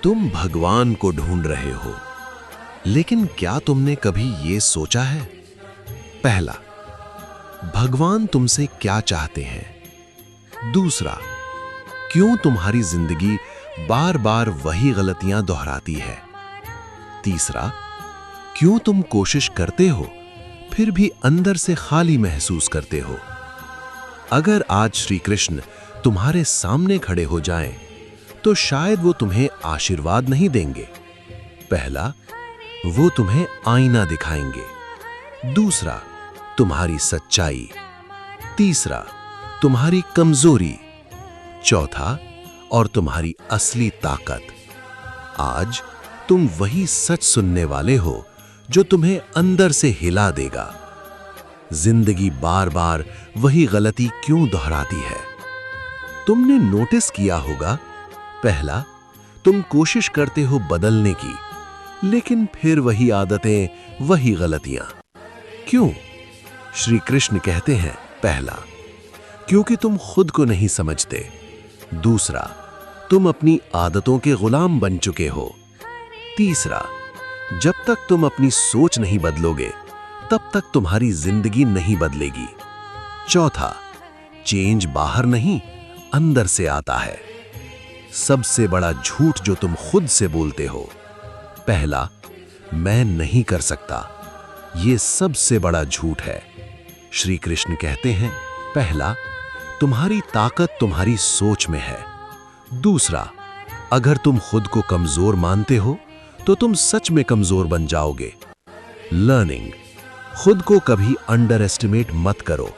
तुम भगवान को ढूंढ रहे हो, लेकिन क्या तुमने कभी ये सोचा है? पहला, भगवान तुमसे क्या चाहते हैं? दूसरा, क्यों तुम्हारी जिंदगी बार बार वही गलतियां दोहराती है? तीसरा, क्यों तुम कोशिश करते हो फिर भी अंदर से खाली महसूस करते हो? अगर आज श्री कृष्ण तुम्हारे सामने खड़े हो जाएं, तो शायद वो तुम्हें आशीर्वाद नहीं देंगे। पहला, वो तुम्हें आईना दिखाएंगे। दूसरा, तुम्हारी सच्चाई। तीसरा, तुम्हारी कमजोरी। चौथा, और तुम्हारी असली ताकत। आज तुम वही सच सुनने वाले हो जो तुम्हें अंदर से हिला देगा। जिंदगी बार बार वही गलती क्यों दोहराती है? तुमने नोटिस किया होगा, पहला, तुम कोशिश करते हो बदलने की, लेकिन फिर वही आदतें, वही गलतियां। क्यों? श्री कृष्ण कहते हैं, पहला, क्योंकि तुम खुद को नहीं समझते। दूसरा, तुम अपनी आदतों के गुलाम बन चुके हो। तीसरा, जब तक तुम अपनी सोच नहीं बदलोगे, तब तक तुम्हारी जिंदगी नहीं बदलेगी। चौथा, चेंज बाहर नहीं, अंदर से आता है। सबसे बड़ा झूठ जो तुम खुद से बोलते हो, पहला, मैं नहीं कर सकता, यह सबसे बड़ा झूठ है। श्री कृष्ण कहते हैं, पहला, तुम्हारी ताकत तुम्हारी सोच में है। दूसरा, अगर तुम खुद को कमजोर मानते हो तो तुम सच में कमजोर बन जाओगे। लर्निंग, खुद को कभी अंडर एस्टिमेट मत करो।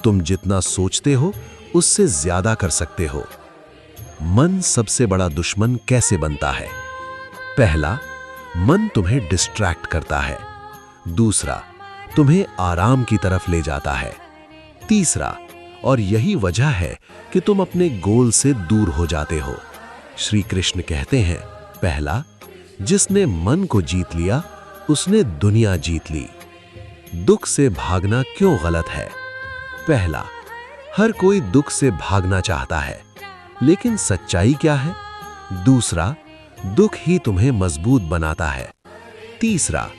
तुम जितना सोचते हो उससे ज्यादा कर सकते हो। मन सबसे बड़ा दुश्मन कैसे बनता है? पहला, मन तुम्हें डिस्ट्रैक्ट करता है। दूसरा, तुम्हें आराम की तरफ ले जाता है। तीसरा, और यही वजह है कि तुम अपने गोल से दूर हो जाते हो। श्री कृष्ण कहते हैं, पहला, जिसने मन को जीत लिया उसने दुनिया जीत ली। दुख से भागना क्यों गलत है? पहला, हर कोई दुख से भागना चाहता है, लेकिन सच्चाई क्या है? दूसरा, दुख ही तुम्हें मजबूत बनाता है। तीसरा,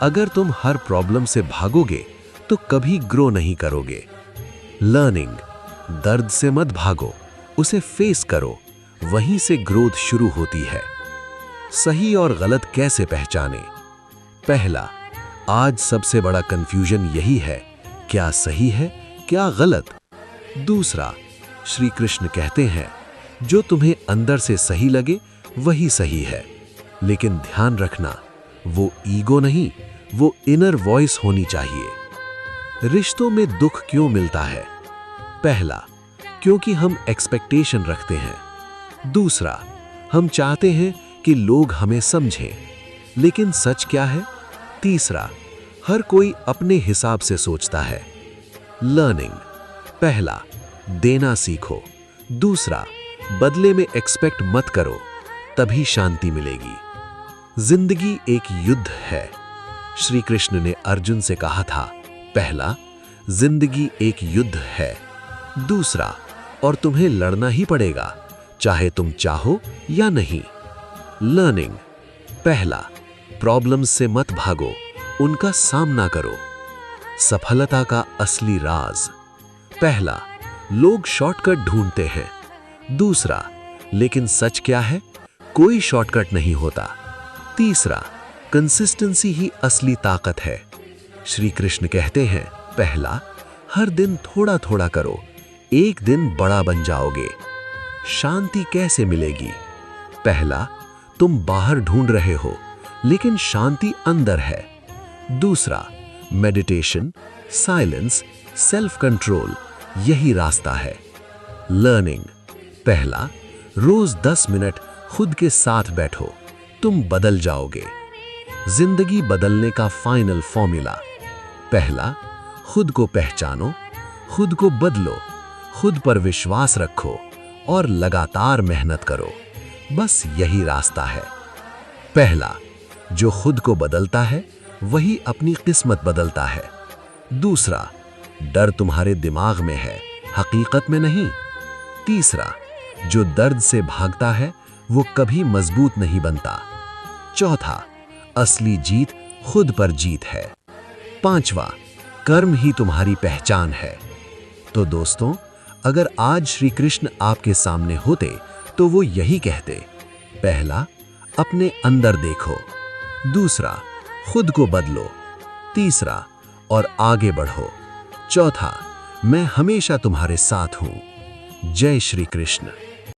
अगर तुम हर प्रॉब्लम से भागोगे तो कभी ग्रो नहीं करोगे। लर्निंग, दर्द से मत भागो, उसे फेस करो, वहीं से ग्रोथ शुरू होती है। सही और गलत कैसे पहचाने? पहला, आज सबसे बड़ा कंफ्यूजन यही है, क्या सही है, क्या गलत? दूसरा, श्री कृष्ण कहते हैं, जो तुम्हें अंदर से सही लगे वही सही है, लेकिन ध्यान रखना, वो ईगो नहीं, वो इनर वॉइस होनी चाहिए। रिश्तों में दुख क्यों मिलता है? पहला, क्योंकि हम एक्सपेक्टेशन रखते हैं। दूसरा, हम चाहते हैं कि लोग हमें समझें, लेकिन सच क्या है? तीसरा, हर कोई अपने हिसाब से सोचता है। लर्निंग, पहला, देना सीखो। दूसरा, बदले में एक्सपेक्ट मत करो, तभी शांति मिलेगी। जिंदगी एक युद्ध है। श्री कृष्ण ने अर्जुन से कहा था, पहला, जिंदगी एक युद्ध है। दूसरा, और तुम्हें लड़ना ही पड़ेगा, चाहे तुम चाहो या नहीं। लर्निंग, पहला, प्रॉब्लम्स से मत भागो, उनका सामना करो। सफलता का असली राज, पहला, लोग शॉर्टकट ढूंढते हैं। दूसरा, लेकिन सच क्या है? कोई शॉर्टकट नहीं होता। तीसरा, कंसिस्टेंसी ही असली ताकत है। श्री कृष्ण कहते हैं, पहला, हर दिन थोड़ा थोड़ा करो, एक दिन बड़ा बन जाओगे। शांति कैसे मिलेगी? पहला, तुम बाहर ढूंढ रहे हो, लेकिन शांति अंदर है। दूसरा, मेडिटेशन, साइलेंस, सेल्फ कंट्रोल, यही रास्ता है। लर्निंग, पहला, रोज 10 मिनट खुद के साथ बैठो, तुम बदल जाओगे। जिंदगी बदलने का फाइनल फॉर्मूला, पहला, खुद को पहचानो, खुद को बदलो, खुद पर विश्वास रखो और लगातार मेहनत करो। बस यही रास्ता है। पहला, जो खुद को बदलता है वही अपनी किस्मत बदलता है। दूसरा, डर तुम्हारे दिमाग में है, हकीकत में नहीं। तीसरा, जो दर्द से भागता है वो कभी मजबूत नहीं बनता। चौथा, असली जीत खुद पर जीत है। पांचवा, कर्म ही तुम्हारी पहचान है। तो दोस्तों, अगर आज श्री कृष्ण आपके सामने होते तो वो यही कहते। पहला, अपने अंदर देखो। दूसरा, खुद को बदलो। तीसरा, और आगे बढ़ो। चौथा, मैं हमेशा तुम्हारे साथ हूं। जय श्री कृष्ण।